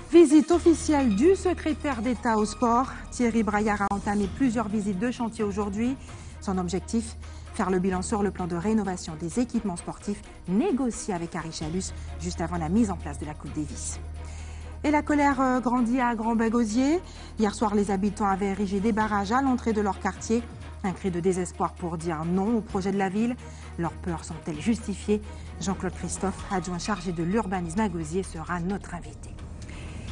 Visite officielle du secrétaire d'État au sport. Thierry Braillard a entamé plusieurs visites de chantier aujourd'hui. Son objectif, faire le bilan sur le plan de rénovation des équipements sportifs négocié avec Harry Chalus juste avant la mise en place de la Coupe Davis. Et la colère grandit à Grand-Bain-Gosier. Hier soir, les habitants avaient érigé des barrages à l'entrée de leur quartier. Un cri de désespoir pour dire non au projet de la ville. Leurs peurs sont-elles justifiées? Jean-Claude Christophe, adjoint chargé de l'urbanisme à Gosier, sera notre invité.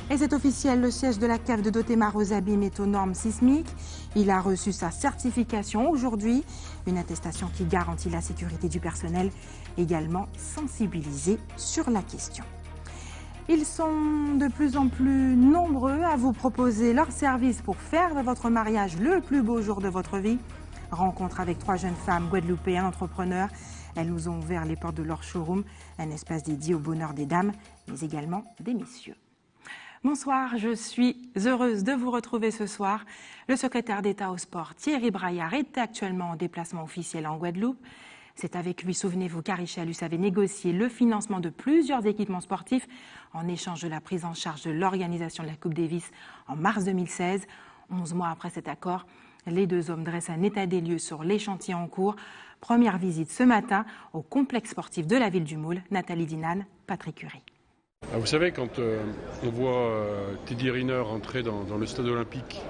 Et c'est officiel, le siège de la cave de Dotémar aux Abîmes est aux normes sismiques. Il a reçu sa certification aujourd'hui, une attestation qui garantit la sécurité du personnel, également sensibilisé sur la question. Ils sont de plus en plus nombreux à vous proposer leur service pour faire de votre mariage le plus beau jour de votre vie. Rencontre avec 3 jeunes femmes guadeloupéennes entrepreneurs. Elles nous ont ouvert les portes de leur showroom, un espace dédié au bonheur des dames, mais également des messieurs. Bonsoir, je suis heureuse de vous retrouver ce soir. Le secrétaire d'État au sport, Thierry Braillard, est actuellement en déplacement officiel en Guadeloupe. C'est avec lui, souvenez-vous, qu'Harry Chalus avait négocié le financement de plusieurs équipements sportifs en échange de la prise en charge de l'organisation de la Coupe Davis en mars 2016. 11 mois après cet accord, les deux hommes dressent un état des lieux sur les chantiers en cours. Première visite ce matin au complexe sportif de la ville du Moule. Nathalie Dinan, Patrick Curie. Vous savez, quand on voit Teddy Riner entrer dans le stade olympique,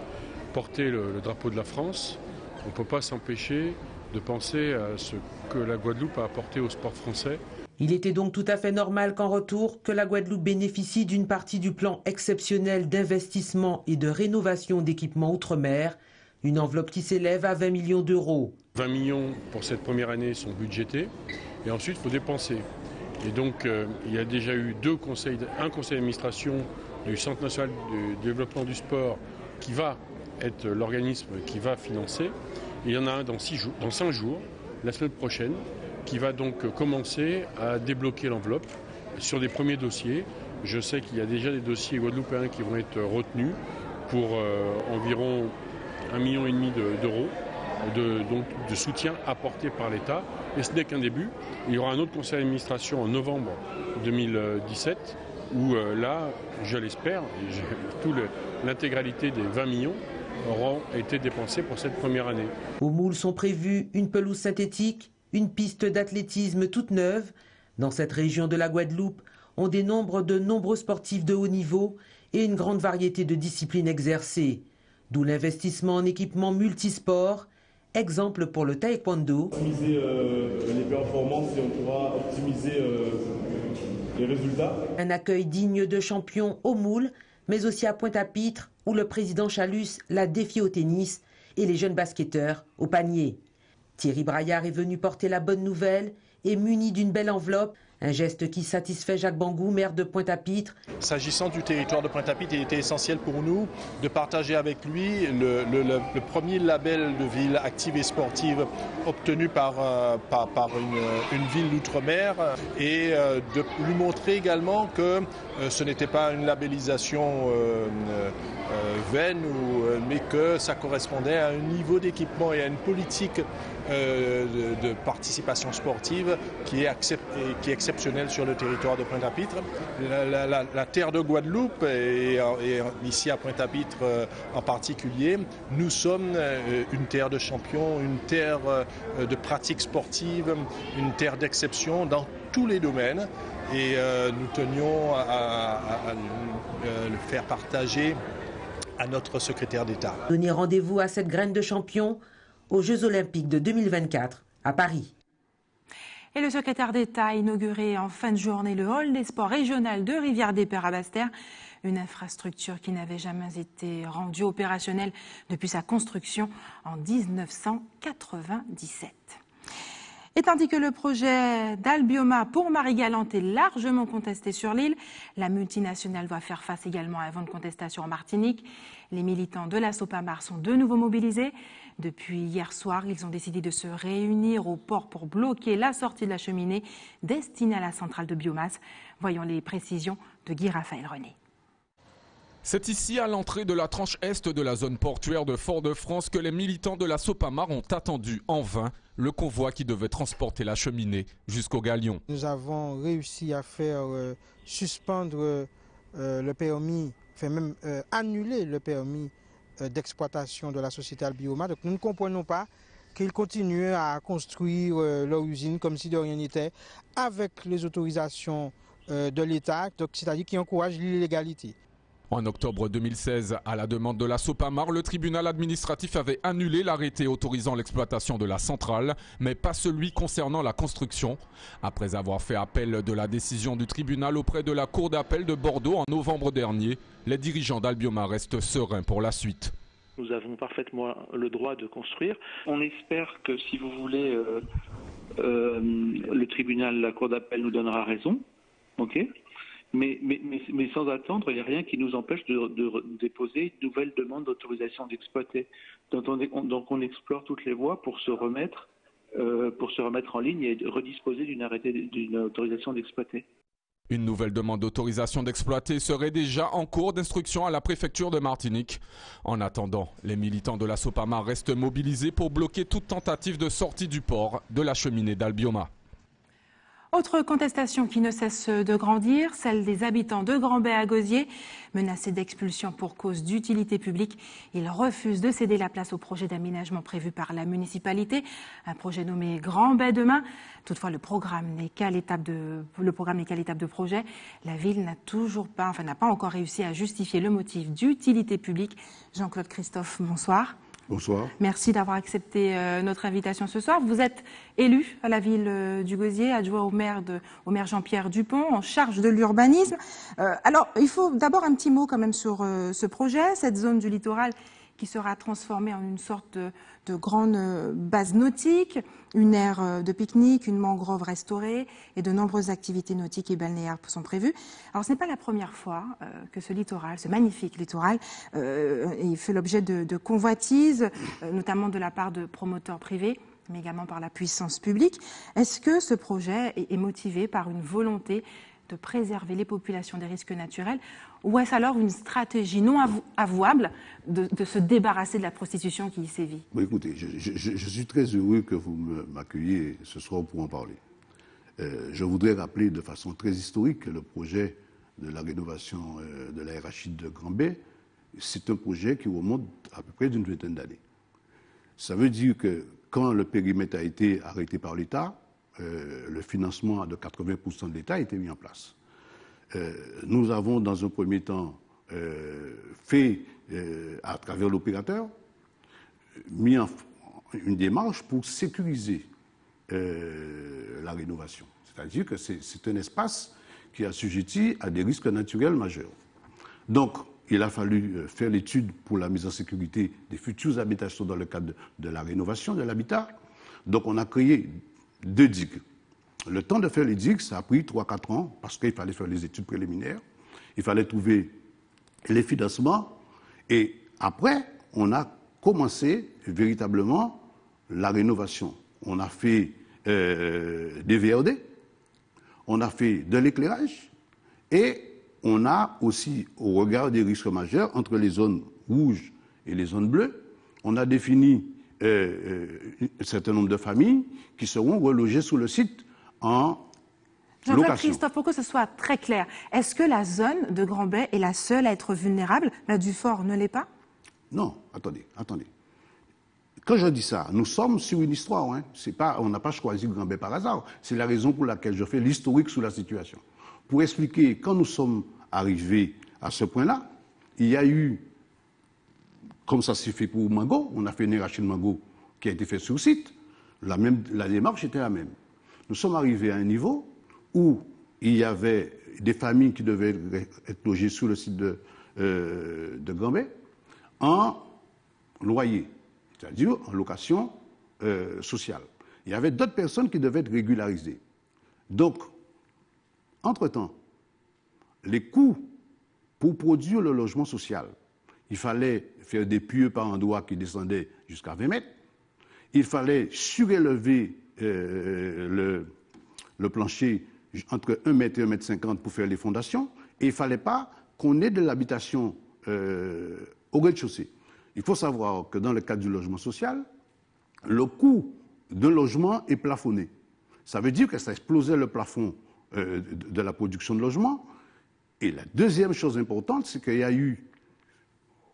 porter le drapeau de la France, on ne peut pas s'empêcher de penser à ce que la Guadeloupe a apporté au sport français. Il était donc tout à fait normal qu'en retour, que la Guadeloupe bénéficie d'une partie du plan exceptionnel d'investissement et de rénovation d'équipements outre-mer, une enveloppe qui s'élève à 20 millions d'euros. 20 millions pour cette première année sont budgétés et ensuite il faut dépenser. Et donc, il y a déjà eu un conseil d'administration du Centre national de développement du sport qui va être l'organisme qui va financer. Et il y en a un dans 5 jours, la semaine prochaine, qui va donc commencer à débloquer l'enveloppe sur des premiers dossiers. Je sais qu'il y a déjà des dossiers guadeloupéens qui vont être retenus pour environ 1,5 million d'euros. De soutien apporté par l'État. Et ce n'est qu'un début. Il y aura un autre conseil d'administration en novembre 2017 où là, je l'espère, l'intégralité des 20 millions auront été dépensés pour cette première année. Au Moule sont prévues une pelouse synthétique, une piste d'athlétisme toute neuve. Dans cette région de la Guadeloupe, on dénombre de nombreux sportifs de haut niveau et une grande variété de disciplines exercées. D'où l'investissement en équipements multisports. Exemple pour le taekwondo. Optimiser les performances et on pourra optimiser les résultats. Un accueil digne de champion au Moule, mais aussi à Pointe-à-Pitre, où le président Chalus l'a défié au tennis et les jeunes basketteurs au panier. Thierry Braillard est venu porter la bonne nouvelle et muni d'une belle enveloppe. Un geste qui satisfait Jacques Bangou, maire de Pointe-à-Pitre. S'agissant du territoire de Pointe-à-Pitre, il était essentiel pour nous de partager avec lui le premier label de ville active et sportive obtenu par une ville d'outre-mer et de lui montrer également que ce n'était pas une labellisation vaine, mais que ça correspondait à un niveau d'équipement et à une politique de participation sportive qui est exceptionnelle sur le territoire de Pointe-à-Pitre. La terre de Guadeloupe et ici à Pointe-à-Pitre en particulier, nous sommes une terre de champions, une terre de pratique sportive, une terre d'exception dans tous les domaines et nous tenions à le faire partager à notre secrétaire d'État. Donner rendez-vous à cette graine de champion aux Jeux Olympiques de 2024 à Paris. Et le secrétaire d'État a inauguré en fin de journée le hall des sports régional de Rivière-des-Pères à Basse-Terre, une infrastructure qui n'avait jamais été rendue opérationnelle depuis sa construction en 1997. Et tandis que le projet d'Albioma pour Marie-Galante est largement contesté sur l'île, la multinationale doit faire face également à un vent de contestation en Martinique. Les militants de la Sopamar sont de nouveau mobilisés. Depuis hier soir, ils ont décidé de se réunir au port pour bloquer la sortie de la cheminée destinée à la centrale de biomasse. Voyons les précisions de Guy Raphaël René. C'est ici, à l'entrée de la tranche est de la zone portuaire de Fort-de-France, que les militants de la Sopamar ont attendu en vain le convoi qui devait transporter la cheminée jusqu'au Galion. Nous avons réussi à faire suspendre le permis, enfin même annuler le permis d'exploitation de la société Albioma. Donc nous ne comprenons pas qu'ils continuent à construire leur usine comme si de rien n'était, avec les autorisations de l'État, c'est-à-dire qui encouragent l'illégalité. En octobre 2016, à la demande de la Sopamar, le tribunal administratif avait annulé l'arrêté autorisant l'exploitation de la centrale, mais pas celui concernant la construction. Après avoir fait appel de la décision du tribunal auprès de la cour d'appel de Bordeaux en novembre dernier, les dirigeants d'Albioma restent sereins pour la suite. Nous avons parfaitement le droit de construire. On espère que, si vous voulez, le tribunal, la cour d'appel nous donnera raison. Ok. Mais sans attendre, il n'y a rien qui nous empêche de déposer une nouvelle demande d'autorisation d'exploiter. Donc on explore toutes les voies pour se remettre en ligne et redisposer d'une autorisation d'exploiter. Une nouvelle demande d'autorisation d'exploiter serait déjà en cours d'instruction à la préfecture de Martinique. En attendant, les militants de la Sopamar restent mobilisés pour bloquer toute tentative de sortie du port de la cheminée d'Albioma. Autre contestation qui ne cesse de grandir, celle des habitants de Grand-Baie à Gosier. Menacés d'expulsion pour cause d'utilité publique, ils refusent de céder la place au projet d'aménagement prévu par la municipalité, un projet nommé Grand-Baie demain. Toutefois, le programme n'est qu'à l'étape de projet. La ville n'a pas encore réussi à justifier le motif d'utilité publique. Jean-Claude Christophe, bonsoir. Bonsoir. Merci d'avoir accepté notre invitation ce soir. Vous êtes élu à la ville du Gosier, adjoint au maire Jean-Pierre Dupont, en charge de l'urbanisme. Alors, il faut d'abord un petit mot quand même sur ce projet, cette zone du littoral qui sera transformée en une sorte de grande base nautique, une aire de pique-nique, une mangrove restaurée et de nombreuses activités nautiques et balnéaires sont prévues. Alors ce n'est pas la première fois que ce littoral, ce magnifique littoral, il fait l'objet de convoitises, notamment de la part de promoteurs privés, mais également par la puissance publique. Est-ce que ce projet est motivé par une volonté de préserver les populations des risques naturels, ou est-ce alors une stratégie non avouable de se débarrasser de la prostitution qui y sévit? Bon, écoutez, je suis très heureux que vous m'accueilliez ce soir pour en parler. Je voudrais rappeler de façon très historique que le projet de la rénovation de la RHI de Grand-Baie, c'est un projet qui remonte à peu près d'une vingtaine d'années. Ça veut dire que quand le périmètre a été arrêté par l'État, le financement de 80% de l'État a été mis en place. Nous avons, dans un premier temps, fait, à travers l'opérateur, mis en une démarche pour sécuriser la rénovation. C'est-à-dire que c'est un espace qui est assujetti à des risques naturels majeurs. Donc, il a fallu faire l'étude pour la mise en sécurité des futures habitations dans le cadre de la rénovation de l'habitat. Donc, on a créé 2 digues. Le temps de faire les digues, ça a pris 3-4 ans parce qu'il fallait faire les études préliminaires, il fallait trouver les financements et après, on a commencé véritablement la rénovation. On a fait des VRD, on a fait de l'éclairage et on a aussi, au regard des risques majeurs entre les zones rouges et les zones bleues, on a défini un certain nombre de familles qui seront relogées sur le site en Jean-Claude Christophe, pour que ce soit très clair, est-ce que la zone de Grand-Baie est la seule à être vulnérable? La Dufort ne l'est pas? Non, attendez. Quand je dis ça, nous sommes sur une histoire. Hein. On n'a pas choisi Grand-Baie par hasard. C'est la raison pour laquelle je fais l'historique sur la situation. Pour expliquer, quand nous sommes arrivés à ce point-là, il y a eu, comme ça s'est fait pour Mango, on a fait une RHI de Mango qui a été fait sur site, la démarche était la même. Nous sommes arrivés à un niveau où il y avait des familles qui devaient être logées sur le site de Grand-Baie en loyer, c'est-à-dire en location sociale. Il y avait d'autres personnes qui devaient être régularisées. Donc, entre-temps, les coûts pour produire le logement social, il fallait faire des pieux par endroits qui descendaient jusqu'à 20 mètres, il fallait surélever le plancher entre 1 mètre et 1,50 m pour faire les fondations, et il ne fallait pas qu'on ait de l'habitation au rez-de-chaussée. Il faut savoir que dans le cadre du logement social, le coût d'un logement est plafonné. Ça veut dire que ça explosait le plafond de la production de logements. Et la deuxième chose importante, c'est qu'il y a eu,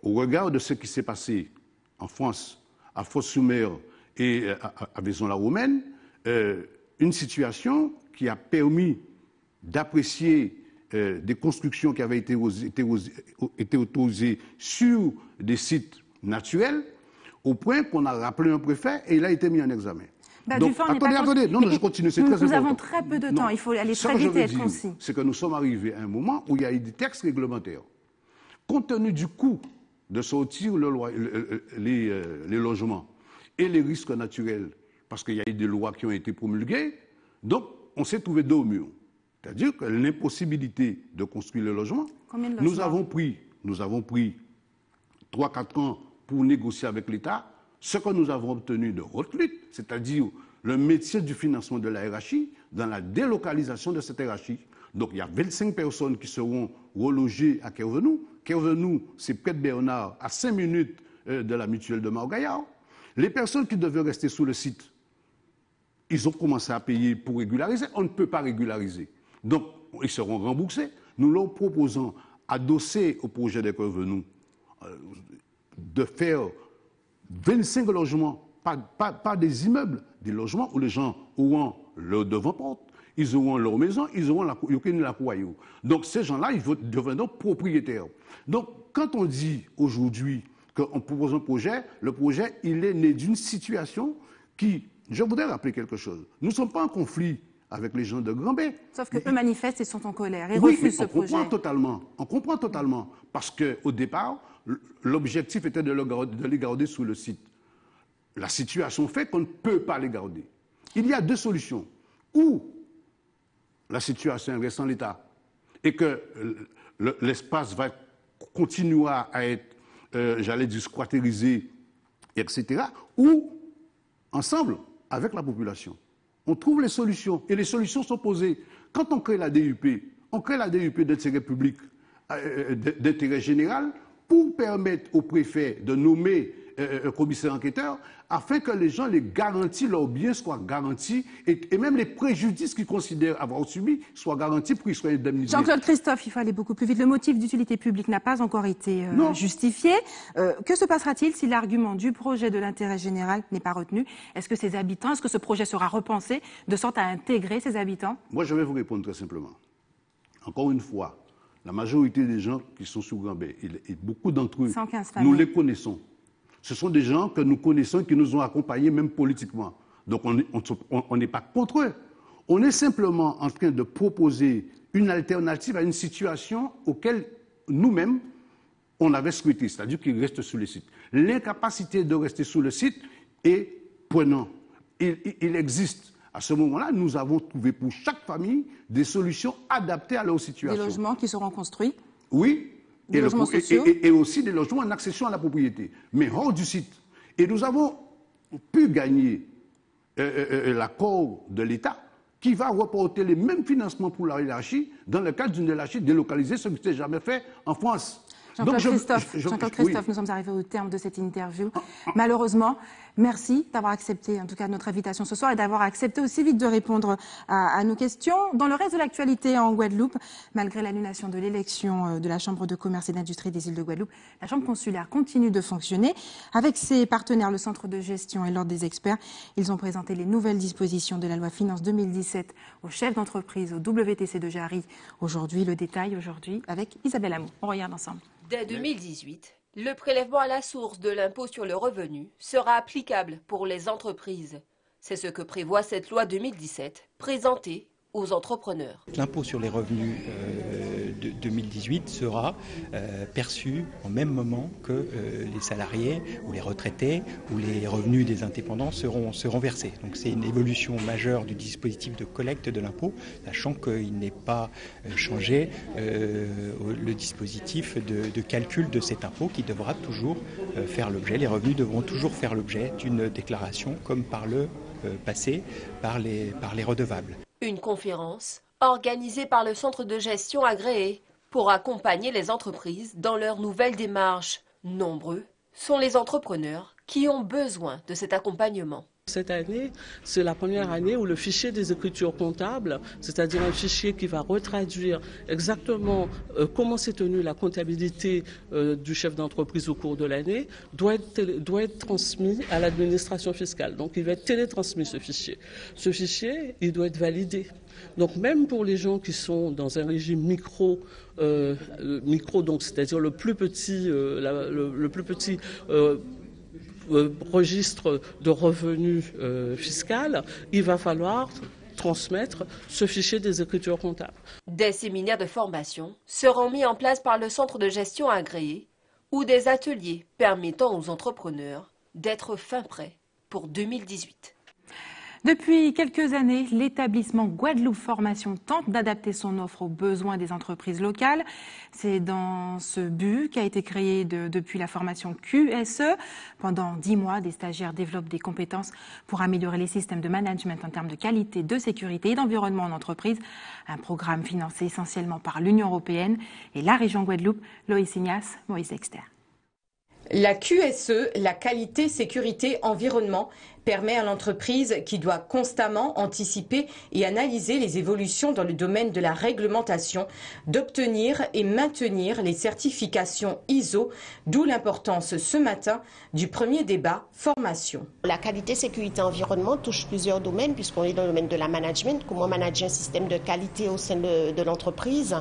au regard de ce qui s'est passé en France, à Fos-sur-Mer et à Vaison-la-Romaine, une situation qui a permis d'apprécier des constructions qui avaient été autorisées sur des sites naturels, au point qu'on a rappelé un préfet et il a été mis en examen. Donc, attendez, non, je continue, c'est très important. Nous avons très peu de temps, il faut aller très vite et être concis. C'est que nous sommes arrivés à un moment où il y a eu des textes réglementaires. Compte tenu du coût de sortir les logements et les risques naturels, parce qu'il y a eu des lois qui ont été promulguées, donc on s'est trouvé dos au mur. C'est-à-dire que l'impossibilité de construire le logement, nous avons pris 3-4 ans pour négocier avec l'État ce que nous avons obtenu de haute lutte, c'est-à-dire le métier du financement de la RHI dans la délocalisation de cette RHI. Donc il y a 25 personnes qui seront relogées à Kervenou. Kervenou, c'est près de Bernard, à 5 minutes de la mutuelle de Margaillard. Les personnes qui devaient rester sous le site, ils ont commencé à payer pour régulariser. On ne peut pas régulariser. Donc, ils seront remboursés. Nous leur proposons, adossé au projet de Kervenou, de faire 25 logements, pas des immeubles, des logements où les gens auront leur devant-porte, ils auront leur maison, ils auront la cour. Donc, ces gens-là, ils deviendront propriétaires. Donc, quand on dit aujourd'hui qu'on propose un projet, le projet, il est né d'une situation qui... Je voudrais rappeler quelque chose. Nous ne sommes pas en conflit avec les gens de Grand-Bay. Sauf qu'eux manifestent et sont en colère et refusent ce projet. On comprend totalement. Parce qu'au départ, l'objectif était de les garder sous le site. La situation fait qu'on ne peut pas les garder. Il y a deux solutions. Ou la situation reste en l'état et que l'espace va continuer à être, j'allais dire, squattérisé, etc. Ou, ensemble, avec la population, on trouve les solutions. Et les solutions sont posées. Quand on crée la DUP d'intérêt public, d'intérêt général, pour permettre au préfet de nommer un commissaire enquêteur, afin que les gens, les garanties, leurs biens soient garantis, et même les préjudices qu'ils considèrent avoir subis soient garantis pour qu'ils soient indemnisés. Jean-Claude Christophe, il faut aller beaucoup plus vite. Le motif d'utilité publique n'a pas encore été justifié. Que se passera-t-il si l'argument du projet de l'intérêt général n'est pas retenu? Est-ce que ce projet sera repensé de sorte à intégrer ces habitants? Moi, je vais vous répondre très simplement. Encore une fois, la majorité des gens qui sont sur Grand-Bay, et beaucoup d'entre eux, nous les connaissons. Ce sont des gens que nous connaissons, qui nous ont accompagnés même politiquement. Donc on n'est pas contre eux. On est simplement en train de proposer une alternative à une situation auquel nous-mêmes, on avait souhaité, c'est-à-dire qu'ils restent sur le site. L'incapacité de rester sur le site est prenant. Il existe. À ce moment-là, nous avons trouvé pour chaque famille des solutions adaptées à leur situation. Des logements qui seront construits? Oui. Et aussi des logements en accession à la propriété, mais hors du site. Et nous avons pu gagner l'accord de l'État qui va reporter les mêmes financements pour la hiérarchie dans le cadre d'une hiérarchie délocalisée, ce qui ne s'est jamais fait en France. Jean-Claude Christophe, nous sommes arrivés au terme de cette interview. Malheureusement, merci d'avoir accepté en tout cas notre invitation ce soir et d'avoir accepté aussi vite de répondre à nos questions. Dans le reste de l'actualité en Guadeloupe, malgré l'annulation de l'élection de la Chambre de commerce et d'industrie des îles de Guadeloupe, la Chambre consulaire continue de fonctionner. Avec ses partenaires, le Centre de gestion et l'Ordre des experts, ils ont présenté les nouvelles dispositions de la loi Finance 2017 aux chefs d'entreprise, au WTC de Jarry. Aujourd'hui, le détail avec Isabelle Amou. On regarde ensemble. Dès 2018, le prélèvement à la source de l'impôt sur le revenu sera applicable pour les entreprises. C'est ce que prévoit cette loi 2017, présentée aux entrepreneurs. L'impôt sur les revenus de 2018 sera perçu au même moment que les salariés ou les retraités ou les revenus des indépendants seront versés. Donc c'est une évolution majeure du dispositif de collecte de l'impôt, sachant qu'il n'est pas changé le dispositif de calcul de cet impôt qui devra toujours faire l'objet, les revenus devront toujours faire l'objet d'une déclaration comme par le passé par les redevables. Une conférence organisée par le centre de gestion agréé pour accompagner les entreprises dans leur nouvelle démarche. Nombreux sont les entrepreneurs qui ont besoin de cet accompagnement. Cette année, c'est la première année où le fichier des écritures comptables, c'est-à-dire un fichier qui va retraduire exactement comment s'est tenue la comptabilité du chef d'entreprise au cours de l'année, doit être transmis à l'administration fiscale. Donc il va être télétransmis ce fichier. Ce fichier, il doit être validé. Donc même pour les gens qui sont dans un régime micro, donc c'est-à-dire le plus petit registre de revenus fiscal, il va falloir transmettre ce fichier des écritures comptables. Des séminaires de formation seront mis en place par le centre de gestion agréé ou des ateliers permettant aux entrepreneurs d'être fin prêts pour 2018. Depuis quelques années, l'établissement Guadeloupe Formation tente d'adapter son offre aux besoins des entreprises locales. C'est dans ce but qu'a été créé depuis la formation QSE. Pendant 10 mois, des stagiaires développent des compétences pour améliorer les systèmes de management en termes de qualité, de sécurité et d'environnement en entreprise. Un programme financé essentiellement par l'Union européenne et la région Guadeloupe. Loïs Ignace, Moïse Dexter. La QSE, la qualité, sécurité, environnement, permet à l'entreprise qui doit constamment anticiper et analyser les évolutions dans le domaine de la réglementation d'obtenir et maintenir les certifications ISO, d'où l'importance ce matin du premier débat formation. La qualité, sécurité, environnement touche plusieurs domaines puisqu'on est dans le domaine de la management, comment manager un système de qualité au sein de l'entreprise,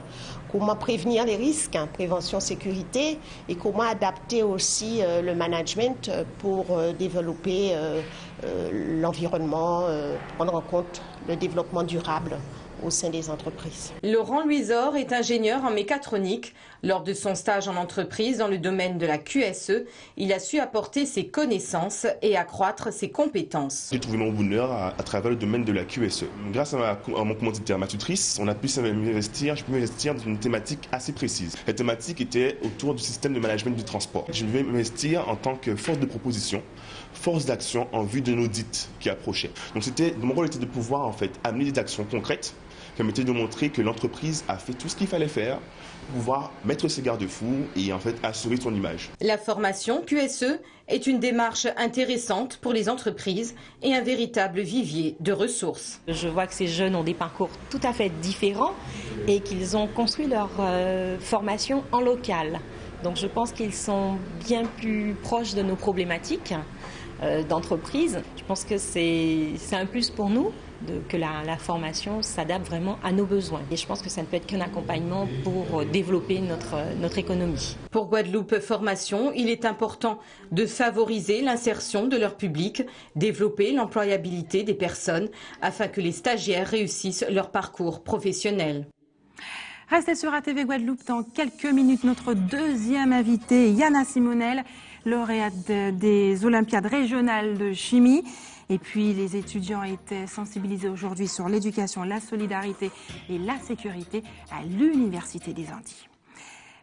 comment prévenir les risques, prévention, sécurité et comment adapter aussi le management pour développer l'environnement, prendre en compte le développement durable au sein des entreprises. Laurent Louisor est ingénieur en mécatronique. Lors de son stage en entreprise dans le domaine de la QSE, il a su apporter ses connaissances et accroître ses compétences. J'ai trouvé mon bonheur à travers le domaine de la QSE. Grâce à mon commanditaire, ma tutrice, je peux m'investir dans une thématique assez précise. La thématique était autour du système de management du transport. Je vais m'investir en tant que force de proposition, force d'action en vue d'un audit qui approchait. Donc mon rôle était de pouvoir en fait amener des actions concrètes qui permettaient de montrer que l'entreprise a fait tout ce qu'il fallait faire pour pouvoir mettre ses garde-fous et en fait assurer son image. La formation QSE est une démarche intéressante pour les entreprises et un véritable vivier de ressources. Je vois que ces jeunes ont des parcours tout à fait différents et qu'ils ont construit leur formation en local. Donc je pense qu'ils sont bien plus proches de nos problématiques d'entreprise. Je pense que c'est un plus pour nous que la formation s'adapte vraiment à nos besoins. Et je pense que ça ne peut être qu'un accompagnement pour développer notre économie. Pour Guadeloupe Formation, il est important de favoriser l'insertion de leur public, développer l'employabilité des personnes afin que les stagiaires réussissent leur parcours professionnel. Restez sur ATV Guadeloupe. Dans quelques minutes, notre deuxième invitée, Yana Simonel, lauréate des Olympiades régionales de chimie. Et puis, les étudiants étaient sensibilisés aujourd'hui sur l'éducation, la solidarité et la sécurité à l'Université des Antilles.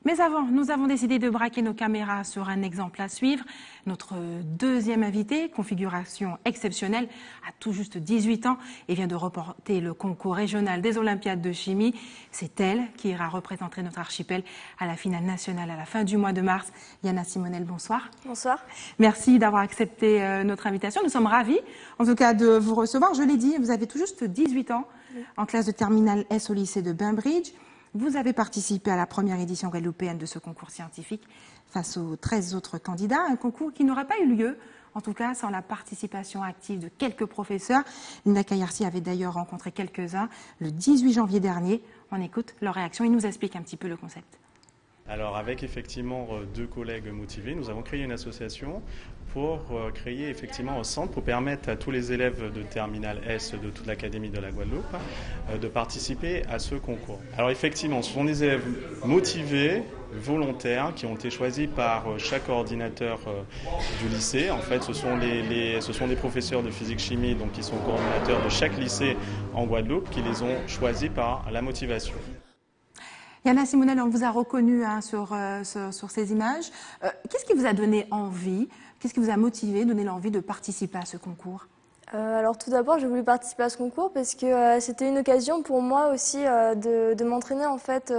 Mais avant, nous avons décidé de braquer nos caméras sur un exemple à suivre. Notre deuxième invité, configuration exceptionnelle, a tout juste 18 ans et vient de remporter le concours régional des Olympiades de chimie. C'est elle qui ira représenter notre archipel à la finale nationale à la fin du mois de mars. Yana Simonel, bonsoir. Bonsoir. Merci d'avoir accepté notre invitation. Nous sommes ravis, en tout cas, de vous recevoir. Je l'ai dit, vous avez tout juste 18 ans, en classe de terminale S au lycée de Bainbridge. Vous avez participé à la première édition guadeloupéenne de ce concours scientifique face aux 13 autres candidats, un concours qui n'aurait pas eu lieu, en tout cas sans la participation active de quelques professeurs. Linda Kayarsi avait d'ailleurs rencontré quelques-uns le 18 janvier dernier. On écoute leur réaction, ils nous expliquent un petit peu le concept. Alors avec effectivement 2 collègues motivés, nous avons créé une association pour créer effectivement un centre pour permettre à tous les élèves de terminale S de toute l'Académie de la Guadeloupe de participer à ce concours. Alors effectivement, ce sont des élèves motivés, volontaires, qui ont été choisis par chaque coordinateur du lycée. En fait, ce sont des professeurs de physique-chimie donc, qui sont coordinateurs de chaque lycée en Guadeloupe qui les ont choisis par la motivation. Yana Simonel, on vous a reconnu sur ces images. Qu'est-ce qui vous a donné envie, qu'est-ce qui vous a motivé, donné l'envie de participer à ce concours ? Alors tout d'abord, j'ai voulu participer à ce concours parce que c'était une occasion pour moi aussi de m'entraîner en fait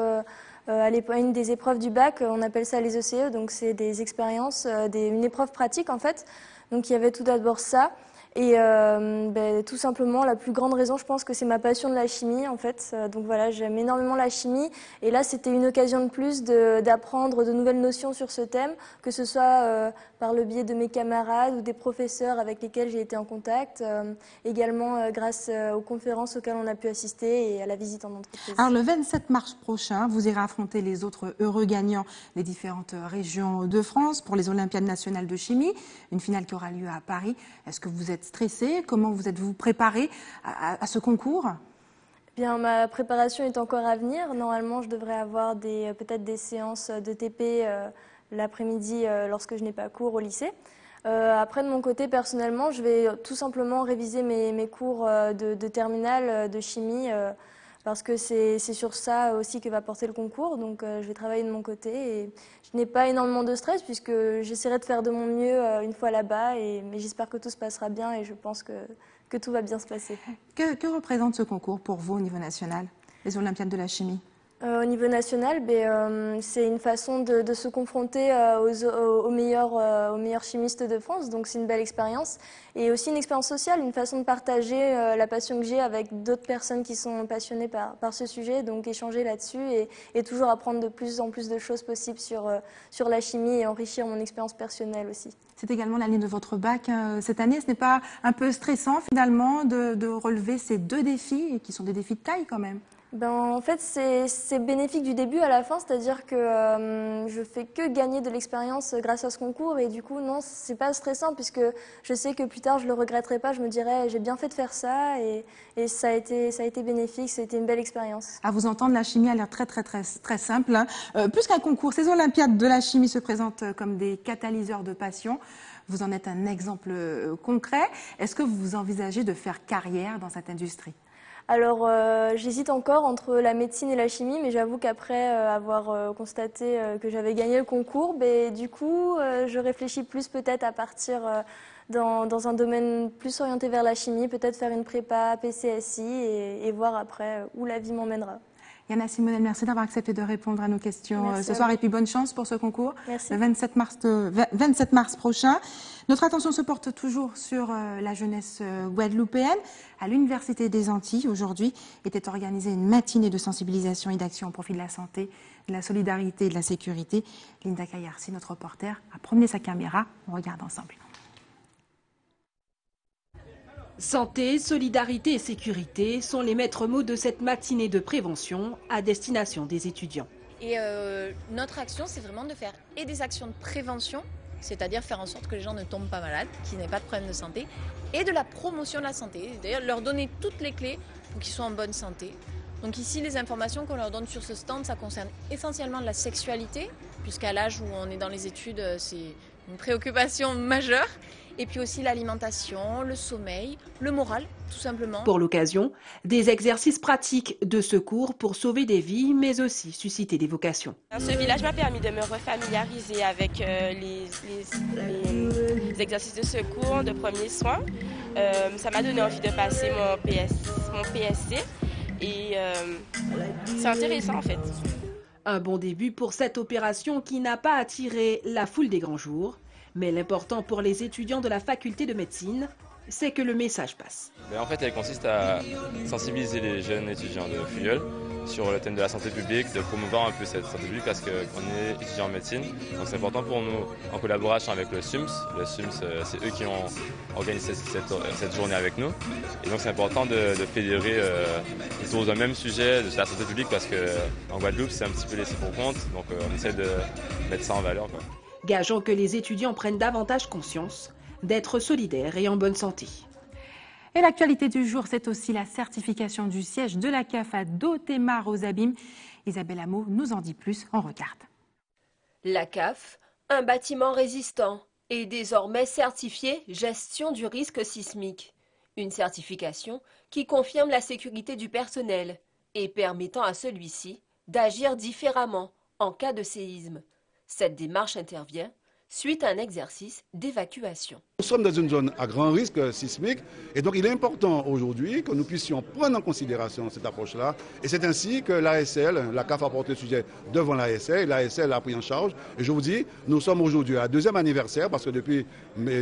à une des épreuves du bac, on appelle ça les ECE, donc c'est des expériences, une épreuve pratique en fait. Donc il y avait tout d'abord ça. Et tout simplement, la plus grande raison, je pense que c'est ma passion de la chimie, en fait. Donc voilà, j'aime énormément la chimie. Et là, c'était une occasion de plus d'apprendre de nouvelles notions sur ce thème, que ce soit par le biais de mes camarades ou des professeurs avec lesquels j'ai été en contact. Également grâce aux conférences auxquelles on a pu assister et à la visite en entreprise. Alors le 27 mars prochain, vous irez affronter les autres heureux gagnants des différentes régions de France pour les Olympiades nationales de chimie. Une finale qui aura lieu à Paris. Est-ce que vous êtes stressé? Comment vous êtes-vous préparé à ce concours? Bien, ma préparation est encore à venir. Normalement, je devrais avoir peut-être des séances de TP l'après-midi lorsque je n'ai pas cours au lycée. Après, de mon côté, personnellement, je vais tout simplement réviser mes cours de terminale de chimie parce que c'est sur ça aussi que va porter le concours. Donc, je vais travailler de mon côté et je n'ai pas énormément de stress puisque j'essaierai de faire de mon mieux une fois là-bas. Mais j'espère que tout se passera bien et je pense que tout va bien se passer. Que représente ce concours pour vous au niveau national, les Olympiades de la chimie? Au niveau national, c'est une façon de se confronter aux meilleurs chimistes de France, donc c'est une belle expérience. Et aussi une expérience sociale, une façon de partager la passion que j'ai avec d'autres personnes qui sont passionnées par ce sujet, donc échanger là-dessus et toujours apprendre de plus en plus de choses possibles sur la chimie et enrichir mon expérience personnelle aussi. C'est également l'année de votre bac cette année. Ce n'est pas un peu stressant finalement de relever ces deux défis, qui sont des défis de taille quand même? En fait, c'est bénéfique du début à la fin, c'est-à-dire que je fais que gagner de l'expérience grâce à ce concours et du coup, non, c'est pas stressant puisque je sais que plus tard, je le regretterai pas. Je me dirais, j'ai bien fait de faire ça et ça a été bénéfique, ça a été une belle expérience. À vous entendre, la chimie a l'air très simple. Hein. Plus qu'un concours, ces Olympiades de la chimie se présentent comme des catalyseurs de passion. Vous en êtes un exemple concret. Est-ce que vous envisagez de faire carrière dans cette industrie? Alors, j'hésite encore entre la médecine et la chimie, mais j'avoue qu'après avoir constaté que j'avais gagné le concours, du coup, je réfléchis plus peut-être à partir dans un domaine plus orienté vers la chimie, peut-être faire une prépa PCSI et voir après où la vie m'emmènera. Yana Simonel, merci d'avoir accepté de répondre à nos questions ce soir et puis bonne chance pour ce concours. Merci. Le 27 mars prochain. Notre attention se porte toujours sur la jeunesse guadeloupéenne. À l'Université des Antilles, aujourd'hui, était organisée une matinée de sensibilisation et d'action au profit de la santé, de la solidarité et de la sécurité. Linda Kayarsi, notre reporter, a promené sa caméra. On regarde ensemble. Santé, solidarité et sécurité sont les maîtres mots de cette matinée de prévention à destination des étudiants. Et notre action, c'est vraiment de faire et des actions de prévention, c'est-à-dire faire en sorte que les gens ne tombent pas malades, qu'ils n'aient pas de problème de santé, et de la promotion de la santé, c'est-à-dire leur donner toutes les clés pour qu'ils soient en bonne santé. Donc ici, les informations qu'on leur donne sur ce stand, ça concerne essentiellement la sexualité, puisqu'à l'âge où on est dans les études, c'est une préoccupation majeure. Et puis aussi l'alimentation, le sommeil, le moral, tout simplement. Pour l'occasion, des exercices pratiques de secours pour sauver des vies, mais aussi susciter des vocations. Ce village m'a permis de me refamiliariser avec les exercices de secours, de premiers soins. Ça m'a donné envie de passer mon PSC et c'est intéressant en fait. Un bon début pour cette opération qui n'a pas attiré la foule des grands jours. Mais l'important pour les étudiants de la faculté de médecine, c'est que le message passe. En fait, elle consiste à sensibiliser les jeunes étudiants de Filleul sur le thème de la santé publique, de promouvoir un peu cette santé publique parce qu'on est étudiants en médecine. Donc c'est important pour nous, en collaboration avec le SUMS. Le SUMS, c'est eux qui ont organisé cette journée avec nous. Et donc c'est important de fédérer autour d'un même sujet de la santé publique parce qu'en Guadeloupe, c'est un petit peu laissé pour compte. Donc on essaie de mettre ça en valeur, quoi. Gageons que les étudiants prennent davantage conscience d'être solidaires et en bonne santé. Et l'actualité du jour, c'est aussi la certification du siège de la CAF à Dotémar-aux-Abîmes. Isabelle Hameau nous en dit plus, on regarde. La CAF, un bâtiment résistant, est désormais certifié gestion du risque sismique. Une certification qui confirme la sécurité du personnel et permettant à celui-ci d'agir différemment en cas de séisme. Cette démarche intervient suite à un exercice d'évacuation. Nous sommes dans une zone à grand risque sismique et donc il est important aujourd'hui que nous puissions prendre en considération cette approche-là. Et c'est ainsi que l'ASL, la CAF a porté le sujet devant l'ASL et l'ASL l'a pris en charge. Et je vous dis, nous sommes aujourd'hui à 2e anniversaire parce que depuis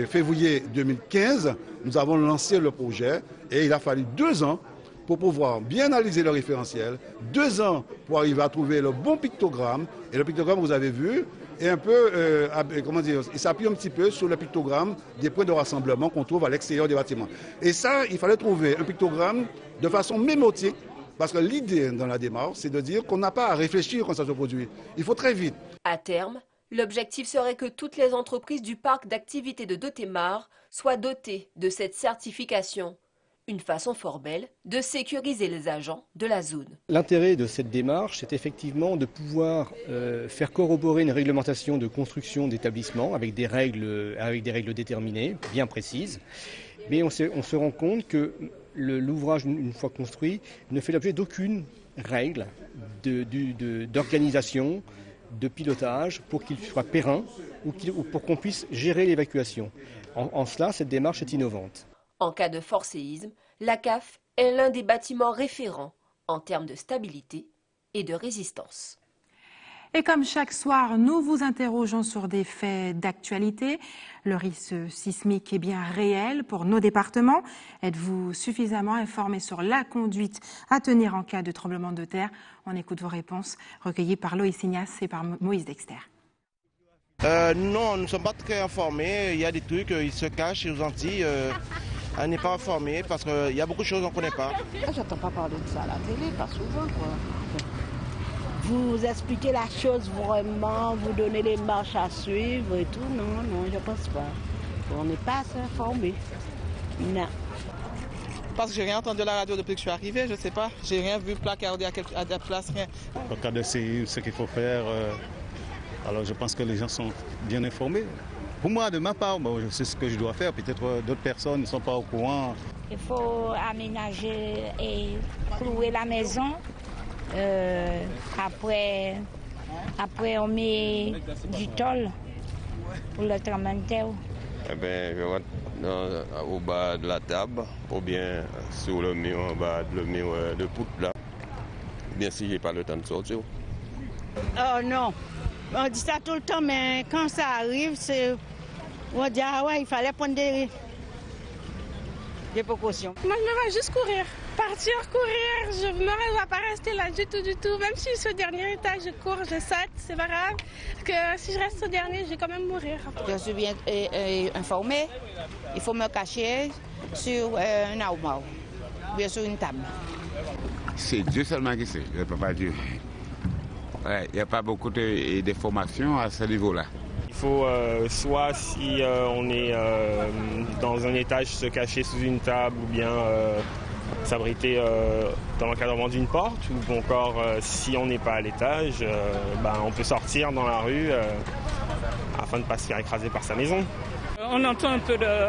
février 2015, nous avons lancé le projet et il a fallu 2 ans pour pouvoir bien analyser le référentiel, 2 ans pour arriver à trouver le bon pictogramme. Et le pictogramme, vous avez vu, est un peu, comment dire, il s'appuie un petit peu sur le pictogramme des points de rassemblement qu'on trouve à l'extérieur des bâtiments. Et ça, il fallait trouver un pictogramme de façon mémotique, parce que l'idée dans la démarche, c'est de dire qu'on n'a pas à réfléchir quand ça se produit. Il faut très vite. À terme, l'objectif serait que toutes les entreprises du parc d'activités de Dotemar soient dotées de cette certification. Une façon fort belle de sécuriser les agents de la zone. L'intérêt de cette démarche, c'est effectivement de pouvoir faire corroborer une réglementation de construction d'établissements avec des règles déterminées, bien précises. Mais on se rend compte que l'ouvrage, une fois construit, ne fait l'objet d'aucune règle d'organisation, de pilotage pour qu'il soit périn ou pour qu'on puisse gérer l'évacuation. En cela, cette démarche est innovante. En cas de fort séisme, la CAF est l'un des bâtiments référents en termes de stabilité et de résistance. Et comme chaque soir, nous vous interrogeons sur des faits d'actualité. Le risque sismique est bien réel pour nos départements. Êtes-vous suffisamment informés sur la conduite à tenir en cas de tremblement de terre? On écoute vos réponses recueillies par Loïs Ignace et par Moïse Dexter. Non, nous ne sommes pas très informés. Il y a des trucs, ils se cachent aux Antilles. On n'est pas informé parce qu'il y a beaucoup de choses qu'on ne connaît pas. J'entends pas parler de ça à la télé, pas souvent, quoi. Vous expliquez la chose vraiment, vous donnez les marches à suivre et tout. Non, je pense pas. On n'est pas assez informé. Non. Parce que j'ai rien entendu à la radio depuis que je suis arrivé, je sais pas. J'ai rien vu placardé à des places, rien. En cas de séisme, ce qu'il faut faire, alors je pense que les gens sont bien informés. Pour moi, de ma part, je sais ce que je dois faire. Peut-être d'autres personnes ne sont pas au courant. Il faut aménager et clouer la maison. Après, on met du tôle pour le tremblement de terre. Je rentre au bas de la table, ou bien sur le mur, en bas de le mur de poutre là. Bien si j'ai pas le temps de sortir. Oh non, on dit ça tout le temps, mais quand ça arrive, on dit ah ouais, il fallait prendre des précautions. Moi, je me vais juste courir. Partir courir, je ne vais pas rester là du tout. Même si je suis au dernier étage, je cours, je saute, c'est pas grave. Que si je reste au dernier, je vais quand même mourir. Je suis bien informée. Il faut me cacher sur un armoire, bien sur une table. C'est Dieu seulement qui sait, je ne peux pas dire. Il n'y a pas beaucoup d'informations à ce niveau-là. Il faut soit si on est dans un étage se cacher sous une table ou bien s'abriter dans l'encadrement d'une porte ou encore si on n'est pas à l'étage, on peut sortir dans la rue afin de ne pas se faire écraser par sa maison. On entend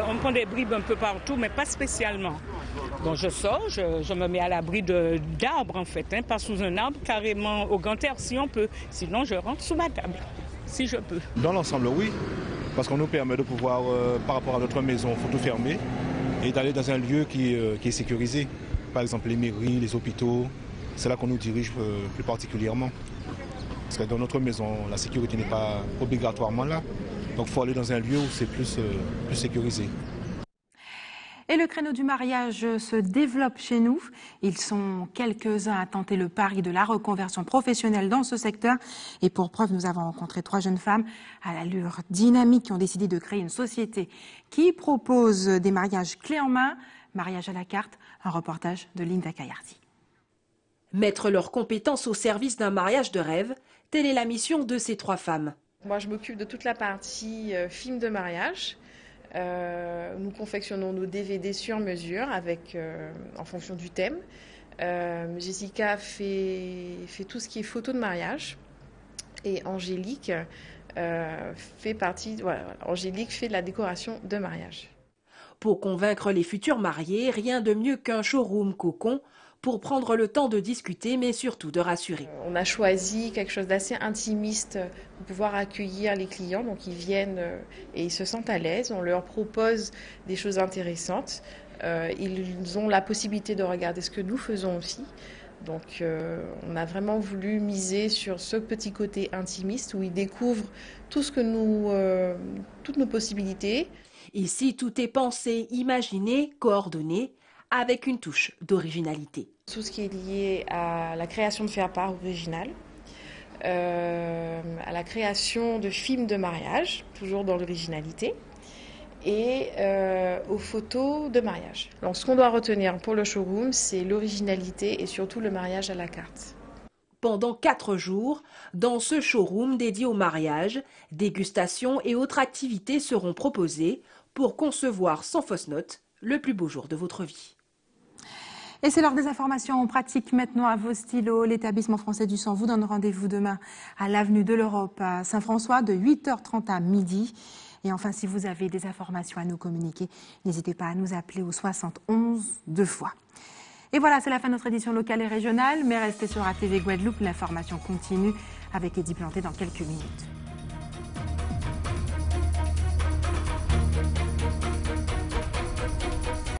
on prend des bribes un peu partout, mais pas spécialement. Donc je sors, je me mets à l'abri d'arbres en fait, pas sous un arbre, carrément au grand air si on peut. Sinon je rentre sous ma table, si je peux. Dans l'ensemble, oui, parce qu'on nous permet de pouvoir, par rapport à notre maison, il faut tout fermer et d'aller dans un lieu qui est sécurisé. Par exemple les mairies, les hôpitaux, c'est là qu'on nous dirige plus particulièrement. Parce que dans notre maison, la sécurité n'est pas obligatoirement là. Donc il faut aller dans un lieu où c'est plus sécurisé. Et le créneau du mariage se développe chez nous. Ils sont quelques-uns à tenter le pari de la reconversion professionnelle dans ce secteur. Et pour preuve, nous avons rencontré 3 jeunes femmes à l'allure dynamique qui ont décidé de créer une société qui propose des mariages clés en main, mariage à la carte, un reportage de Linda Kayardi. Mettre leurs compétences au service d'un mariage de rêve, telle est la mission de ces 3 femmes. Moi, je m'occupe de toute la partie film de mariage. Nous confectionnons nos DVD sur mesure en fonction du thème. Jessica fait tout ce qui est photo de mariage et Angélique Angélique fait de la décoration de mariage. Pour convaincre les futurs mariés, rien de mieux qu'un showroom cocon pour prendre le temps de discuter, mais surtout de rassurer. On a choisi quelque chose d'assez intimiste pour pouvoir accueillir les clients. Donc ils viennent et ils se sentent à l'aise. On leur propose des choses intéressantes. Ils ont la possibilité de regarder ce que nous faisons aussi. Donc on a vraiment voulu miser sur ce petit côté intimiste où ils découvrent tout ce que toutes nos possibilités. Ici, tout est pensé, imaginé, coordonné, avec une touche d'originalité. Tout ce qui est lié à la création de faire-part originale, à la création de films de mariage, toujours dans l'originalité, et aux photos de mariage. Donc ce qu'on doit retenir pour le showroom, c'est l'originalité et surtout le mariage à la carte. Pendant 4 jours, dans ce showroom dédié au mariage, dégustations et autres activités seront proposées pour concevoir sans fausse note le plus beau jour de votre vie. Et c'est l'heure des informations pratiques maintenant à vos stylos. L'établissement français du sang vous donne rendez-vous demain à l'avenue de l'Europe à Saint-François de 8h30 à midi. Et enfin, si vous avez des informations à nous communiquer, n'hésitez pas à nous appeler au 71 2 fois. Et voilà, c'est la fin de notre édition locale et régionale. Mais restez sur ATV Guadeloupe, l'information continue avec Eddie Planté dans quelques minutes.